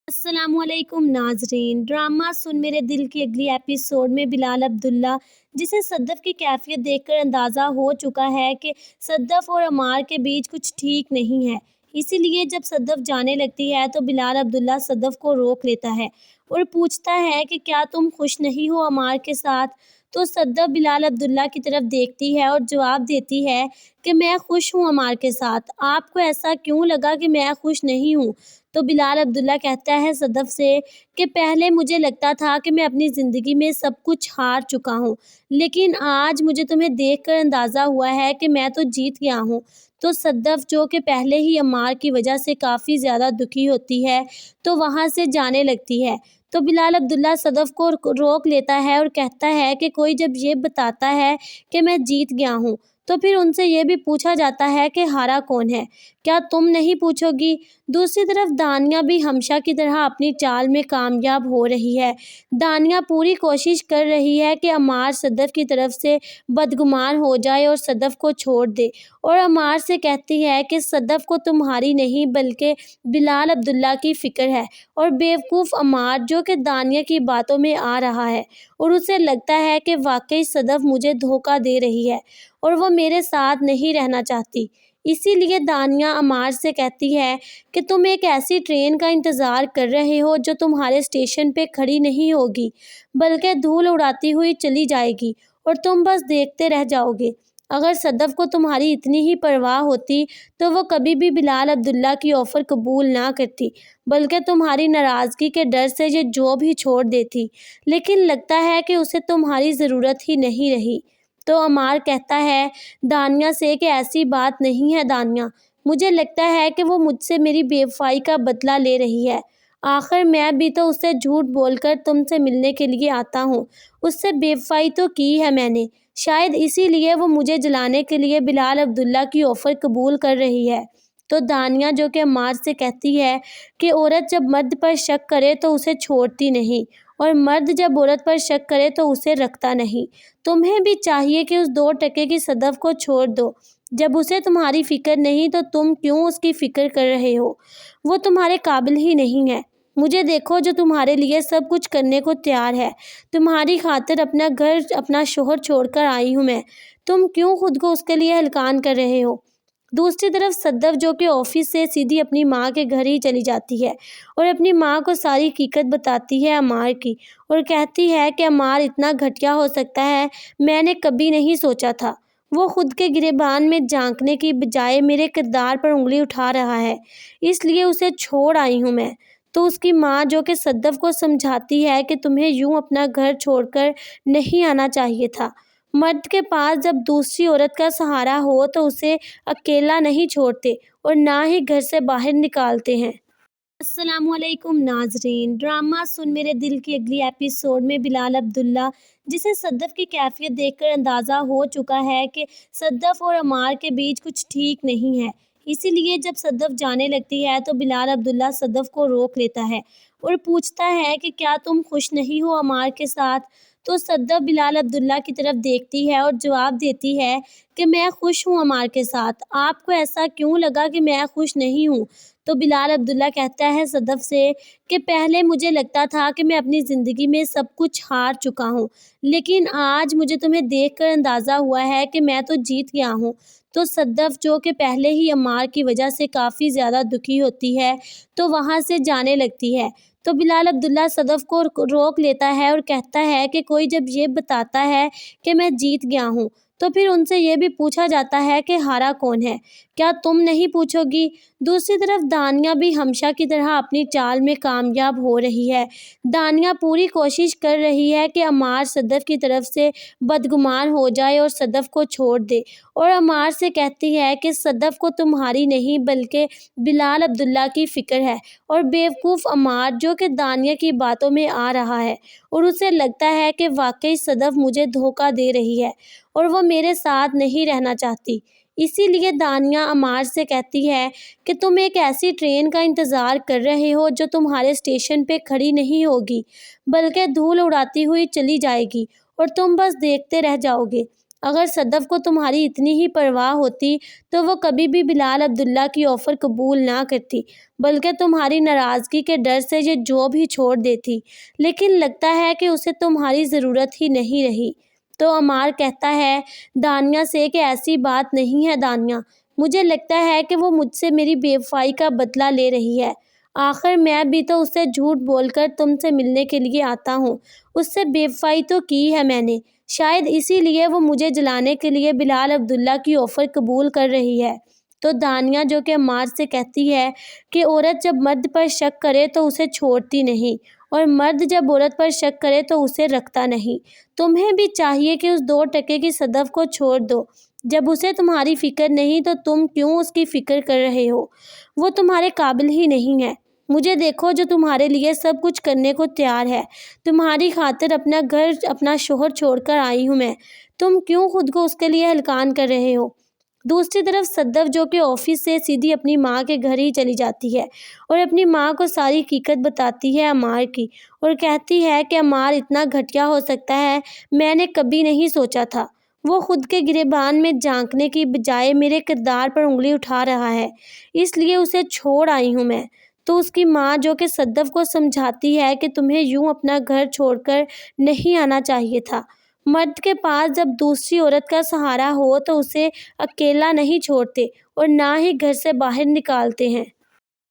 السلام علیکم ناظرین، ڈرامہ سن میرے دل کی اگلی ایپیسوڈ میں بلال عبداللہ، جسے صدف کی کیفیت دیکھ کر اندازہ ہو چکا ہے کہ صدف اور عمار کے بیچ کچھ ٹھیک نہیں ہے۔ اسی لیے جب صدف جانے لگتی ہے تو بلال عبداللہ صدف کو روک لیتا ہے اور پوچھتا ہے کہ کیا تم خوش نہیں ہو عمار کے ساتھ؟ تو صدف بلال عبداللہ کی طرف دیکھتی ہے اور جواب دیتی ہے کہ میں خوش ہوں عمار کے ساتھ، آپ کو ایسا کیوں لگا کہ میں خوش نہیں ہوں؟ تو بلال عبداللہ کہتا ہے صدف سے کہ پہلے مجھے لگتا تھا کہ میں اپنی زندگی میں سب کچھ ہار چکا ہوں، لیکن آج مجھے تمہیں دیکھ کر اندازہ ہوا ہے کہ میں تو جیت گیا ہوں۔ تو صدف جو کہ پہلے ہی عمار کی وجہ سے کافی زیادہ دکھی ہوتی ہے تو وہاں سے جانے لگتی ہے۔ تو بلال عبداللہ صدف کو روک لیتا ہے اور کہتا ہے کہ کوئی جب یہ بتاتا ہے کہ میں جیت گیا ہوں تو پھر ان سے یہ بھی پوچھا جاتا ہے کہ ہارا کون ہے، کیا تم نہیں پوچھو گی؟ دوسری طرف دانیہ بھی ہمیشہ کی طرح اپنی چال میں کامیاب ہو رہی ہے۔ دانیہ پوری کوشش کر رہی ہے کہ عمار صدف کی طرف سے بدگمان ہو جائے اور صدف کو چھوڑ دے، اور عمار سے کہتی ہے کہ صدف کو تمہاری نہیں بلکہ بلال عبداللہ کی فکر ہے، اور بیوقوف عمار جو کہ دانیہ کی باتوں میں آ رہا ہے اور اسے لگتا ہے کہ واقعی صدف مجھے دھوکہ دے رہی ہے اور وہ میرے ساتھ نہیں رہنا چاہتی۔ اسی لیے دانیہ عمار سے کہتی ہے کہ تم ایک ایسی ٹرین کا انتظار کر رہے ہو جو تمہارے اسٹیشن پہ کھڑی نہیں ہوگی بلکہ دھول اڑاتی ہوئی چلی جائے گی اور تم بس دیکھتے رہ جاؤ گے۔ اگر صدف کو تمہاری اتنی ہی پرواہ ہوتی تو وہ کبھی بھی بلال عبداللہ کی آفر قبول نہ کرتی بلکہ تمہاری ناراضگی کے ڈر سے یہ جاب ہی چھوڑ دیتی، لیکن لگتا ہے کہ اسے تمہاری ضرورت ہی نہیں رہی۔ تو عمار کہتا ہے دانیہ سے کہ ایسی بات نہیں ہے دانیہ، مجھے لگتا ہے کہ وہ مجھ سے میری بے وفائی کا بدلہ لے رہی ہے، آخر میں بھی تو اس سے جھوٹ بول کر تم سے ملنے کے لیے آتا ہوں، اس سے بے وفائی تو کی ہے میں نے، شاید اسی لیے وہ مجھے جلانے کے لیے بلال عبداللہ کی آفر قبول کر رہی ہے۔ تو دانیہ جو کہ عمار سے کہتی ہے کہ عورت جب مرد پر شک کرے تو اسے چھوڑتی نہیں، اور مرد جب عورت پر شک کرے تو اسے رکھتا نہیں، تمہیں بھی چاہیے کہ اس 2 ٹکے کی صدف کو چھوڑ دو، جب اسے تمہاری فکر نہیں تو تم کیوں اس کی فکر کر رہے ہو؟ وہ تمہارے قابل ہی نہیں ہے۔ مجھے دیکھو جو تمہارے لیے سب کچھ کرنے کو تیار ہے، تمہاری خاطر اپنا گھر اپنا شوہر چھوڑ کر آئی ہوں میں، تم کیوں خود کو اس کے لیے ہلکان کر رہے ہو؟ دوسری طرف صدف جو کہ آفس سے سیدھی اپنی ماں کے گھر ہی چلی جاتی ہے اور اپنی ماں کو ساری حقیقت بتاتی ہے عمار کی، اور کہتی ہے کہ عمار اتنا گھٹیا ہو سکتا ہے میں نے کبھی نہیں سوچا تھا، وہ خود کے گریبان میں جھانکنے کی بجائے میرے کردار پر انگلی اٹھا رہا ہے، اس لیے اسے چھوڑ آئی ہوں میں۔ تو اس کی ماں جو کہ صدف کو سمجھاتی ہے کہ تمہیں یوں اپنا گھر چھوڑ کر نہیں آنا چاہیے تھا، مرد کے پاس جب دوسری عورت کا سہارا ہو تو اسے اکیلا نہیں چھوڑتے اور نہ ہی گھر سے باہر نکالتے ہیں۔ السلام علیکم ناظرین، ڈرامہ سن میرے دل کی اگلی ایپیسوڈ میں بلال عبداللہ، جسے صدف کی کیفیت دیکھ کر اندازہ ہو چکا ہے کہ صدف اور عمار کے بیچ کچھ ٹھیک نہیں ہے، اسی لیے جب صدف جانے لگتی ہے تو بلال عبداللہ صدف کو روک لیتا ہے اور پوچھتا ہے کہ کیا تم خوش نہیں ہو عمار کے ساتھ؟ تو صدف بلال عبداللہ کی طرف دیکھتی ہے اور جواب دیتی ہے کہ میں خوش ہوں عمار کے ساتھ، آپ کو ایسا کیوں لگا کہ میں خوش نہیں ہوں؟ تو بلال عبداللہ کہتا ہے صدف سے کہ پہلے مجھے لگتا تھا کہ میں اپنی زندگی میں سب کچھ ہار چکا ہوں، لیکن آج مجھے تمہیں دیکھ کر اندازہ ہوا ہے کہ میں تو جیت گیا ہوں۔ تو صدف جو کہ پہلے ہی عمار کی وجہ سے کافی زیادہ دکھی ہوتی ہے تو وہاں سے جانے لگتی ہے۔ تو بلال عبداللہ صدف کو روک لیتا ہے اور کہتا ہے کہ کوئی جب یہ بتاتا ہے کہ میں جیت گیا ہوں تو پھر ان سے یہ بھی پوچھا جاتا ہے کہ ہارا کون ہے، کیا تم نہیں پوچھو گی؟ دوسری طرف دانیہ بھی ہمیشہ کی طرح اپنی چال میں کامیاب ہو رہی ہے۔ دانیہ پوری کوشش کر رہی ہے کہ عمار صدف کی طرف سے بدگمان ہو جائے اور صدف کو چھوڑ دے، اور عمار سے کہتی ہے کہ صدف کو تمہاری نہیں بلکہ بلال عبداللہ کی فکر ہے، اور بیوقوف عمار جو کہ دانیہ کی باتوں میں آ رہا ہے اور اسے لگتا ہے کہ واقعی صدف مجھے دھوکہ دے رہی ہے اور وہ میرے ساتھ نہیں رہنا چاہتی۔ اسی لیے دانیہ عمار سے کہتی ہے کہ تم ایک ایسی ٹرین کا انتظار کر رہے ہو جو تمہارے اسٹیشن پہ کھڑی نہیں ہوگی بلکہ دھول اڑاتی ہوئی چلی جائے گی اور تم بس دیکھتے رہ جاؤ گے۔ اگر صدف کو تمہاری اتنی ہی پرواہ ہوتی تو وہ کبھی بھی بلال عبداللہ کی آفر قبول نہ کرتی، بلکہ تمہاری ناراضگی کے ڈر سے یہ جاب ہی چھوڑ دیتی، لیکن لگتا ہے کہ اسے تمہاری ضرورت ہی نہیں رہی۔ تو عمار کہتا ہے دانیہ سے کہ ایسی بات نہیں ہے دانیہ، مجھے لگتا ہے کہ وہ مجھ سے میری بے وفائی کا بدلہ لے رہی ہے۔ آخر میں بھی تو اسے جھوٹ بول کر تم سے ملنے کے لیے آتا ہوں، اس سے بے وفائی تو کی ہے میں نے، شاید اسی لیے وہ مجھے جلانے کے لیے بلال عبداللہ کی آفر قبول کر رہی ہے۔ تو دانیہ جو کہ عمار سے کہتی ہے کہ عورت جب مرد پر شک کرے تو اسے چھوڑتی نہیں، اور مرد جب عورت پر شک کرے تو اسے رکھتا نہیں۔ تمہیں بھی چاہیے کہ اس 2 کی صدف کو چھوڑ دو، جب اسے تمہاری فکر نہیں تو تم کیوں اس کی فکر کر رہے ہو؟ وہ تمہارے قابل ہی نہیں ہے۔ مجھے دیکھو جو تمہارے لیے سب کچھ کرنے کو تیار ہے، تمہاری خاطر اپنا گھر اپنا شوہر چھوڑ کر آئی ہوں میں، تم کیوں خود کو اس کے لیے ہلکان کر رہے ہو؟ دوسری طرف صدف جو کہ آفس سے سیدھی اپنی ماں کے گھر ہی چلی جاتی ہے اور اپنی ماں کو ساری حقیقت بتاتی ہے عمار کی، اور کہتی ہے کہ عمار اتنا گھٹیا ہو سکتا ہے میں نے کبھی نہیں سوچا تھا، وہ خود کے گریبان میں جھانکنے کی بجائے میرے کردار پر انگلی اٹھا رہا ہے، اس لیے اسے چھوڑ آئی ہوں میں۔ تو اس کی ماں جو کہ صدف کو سمجھاتی ہے کہ تمہیں یوں اپنا گھر چھوڑ کر نہیں آنا چاہیے تھا، مرد کے پاس جب دوسری عورت کا سہارا ہو تو اسے اکیلا نہیں چھوڑتے اور نہ ہی گھر سے باہر نکالتے ہیں۔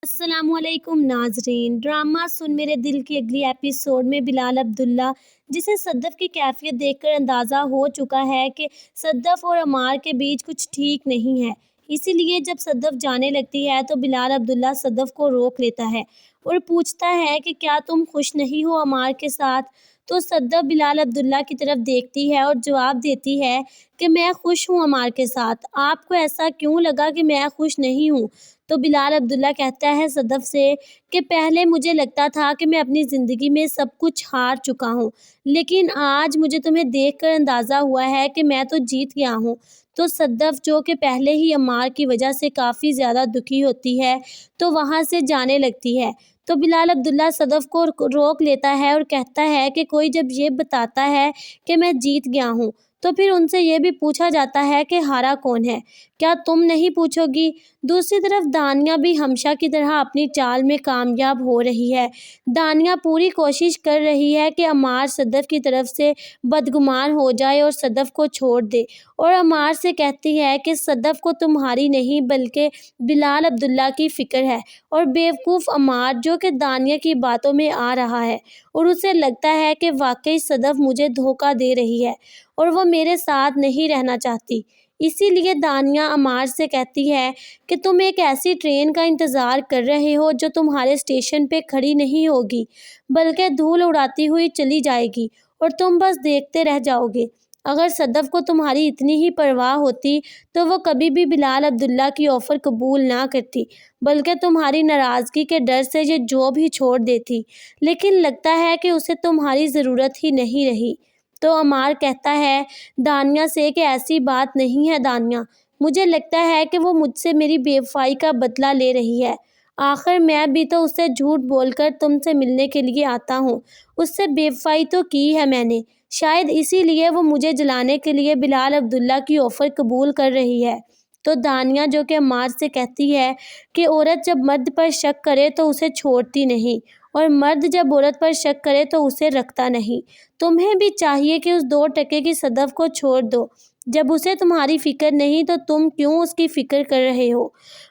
السلام علیکم ناظرین، ڈرامہ سن میرے دل کی اگلی ایپیسوڈ میں بلال عبداللہ، جسے صدف کی کیفیت دیکھ کر اندازہ ہو چکا ہے کہ صدف اور عمار کے بیچ کچھ ٹھیک نہیں ہے، اسی لیے جب صدف جانے لگتی ہے تو بلال عبداللہ صدف کو روک لیتا ہے اور پوچھتا ہے کہ کیا تم خوش نہیں ہو عمار کے ساتھ؟ تو صدف بلال عبداللہ کی طرف دیکھتی ہے اور جواب دیتی ہے کہ میں خوش ہوں عمار کے ساتھ، آپ کو ایسا کیوں لگا کہ میں خوش نہیں ہوں؟ تو بلال عبداللہ کہتا ہے صدف سے کہ پہلے مجھے لگتا تھا کہ میں اپنی زندگی میں سب کچھ ہار چکا ہوں، لیکن آج مجھے تمہیں دیکھ کر اندازہ ہوا ہے کہ میں تو جیت گیا ہوں۔ تو صدف جو کہ پہلے ہی عمار کی وجہ سے کافی زیادہ دکھی ہوتی ہے تو وہاں سے جانے لگتی ہے، تو بلال عبداللہ صدف کو روک لیتا ہے اور کہتا ہے کہ کوئی جب یہ بتاتا ہے کہ میں جیت گیا ہوں تو پھر ان سے یہ بھی پوچھا جاتا ہے کہ ہارا کون ہے، کیا تم نہیں پوچھو گی؟ دوسری طرف دانیہ بھی ہمیشہ کی طرح اپنی چال میں کامیاب ہو رہی ہے۔ دانیہ پوری کوشش کر رہی ہے کہ عمار صدف کی طرف سے بدگمان ہو جائے اور صدف کو چھوڑ دے، اور عمار سے کہتی ہے کہ صدف کو تمہاری نہیں بلکہ بلال عبداللہ کی فکر ہے، اور بیوقوف عمار جو کہ دانیہ کی باتوں میں آ رہا ہے اور اسے لگتا ہے کہ واقعی صدف مجھے دھوکہ دے رہی ہے اور وہ میرے ساتھ نہیں رہنا چاہتی، اسی لیے دانیہ عمار سے کہتی ہے کہ تم ایک ایسی ٹرین کا انتظار کر رہے ہو جو تمہارے اسٹیشن پہ کھڑی نہیں ہوگی بلکہ دھول اڑاتی ہوئی چلی جائے گی اور تم بس دیکھتے رہ جاؤ گے۔ اگر صدف کو تمہاری اتنی ہی پرواہ ہوتی تو وہ کبھی بھی بلال عبداللہ کی آفر قبول نہ کرتی، بلکہ تمہاری ناراضگی کے ڈر سے یہ جاب ہی چھوڑ دیتی، لیکن لگتا ہے کہ اسے تمہاری ضرورت ہی نہیں رہی۔ تو عمار کہتا ہے دانیہ سے کہ ایسی بات نہیں ہے دانیہ، مجھے لگتا ہے کہ وہ مجھ سے میری بے وفائی کا بدلہ لے رہی ہے، آخر میں بھی تو اسے جھوٹ بول کر تم سے ملنے کے لیے آتا ہوں، اس سے بے وفائی تو کی ہے میں نے، شاید اسی لیے وہ مجھے جلانے کے لیے بلال عبداللہ کی آفر قبول کر رہی ہے۔ تو دانیہ جو کہ عمار سے کہتی ہے کہ عورت جب مرد پر شک کرے تو اسے چھوڑتی نہیں، اور مرد جب عورت پر شک کرے تو اسے رکھتا نہیں۔ تمہیں بھی چاہیے کہ اس 2 کی صدف کو چھوڑ دو، جب اسے تمہاری فکر نہیں تو تم کیوں اس کی فکر کر رہے ہو؟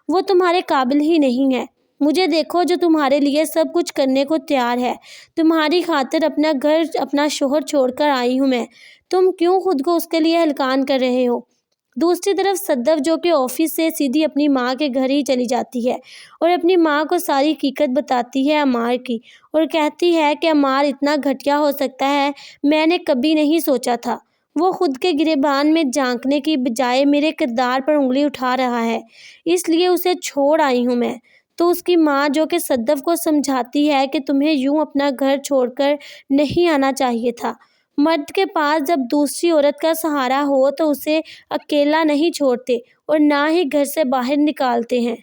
وہ تمہارے قابل ہی نہیں ہے۔ مجھے دیکھو جو تمہارے لیے سب کچھ کرنے کو تیار ہے، تمہاری خاطر اپنا گھر اپنا شوہر چھوڑ کر آئی ہوں میں، تم کیوں خود کو اس کے لیے ہلکان کر رہے ہو؟ دوسری طرف صدف جو کہ آفس سے سیدھی اپنی ماں کے گھر ہی چلی جاتی ہے اور اپنی ماں کو ساری حقیقت بتاتی ہے عمار کی، اور کہتی ہے کہ عمار اتنا گھٹیا ہو سکتا ہے میں نے کبھی نہیں سوچا تھا، وہ خود کے گریبان میں جھانکنے کی بجائے میرے کردار پر انگلی اٹھا رہا ہے، اس لیے اسے چھوڑ آئی ہوں میں۔ تو اس کی ماں جو کہ صدف کو سمجھاتی ہے کہ تمہیں یوں اپنا گھر چھوڑ کر نہیں آنا چاہیے تھا، مرد کے پاس جب دوسری عورت کا سہارا ہو تو اسے اکیلا نہیں چھوڑتے اور نہ ہی گھر سے باہر نکالتے ہیں۔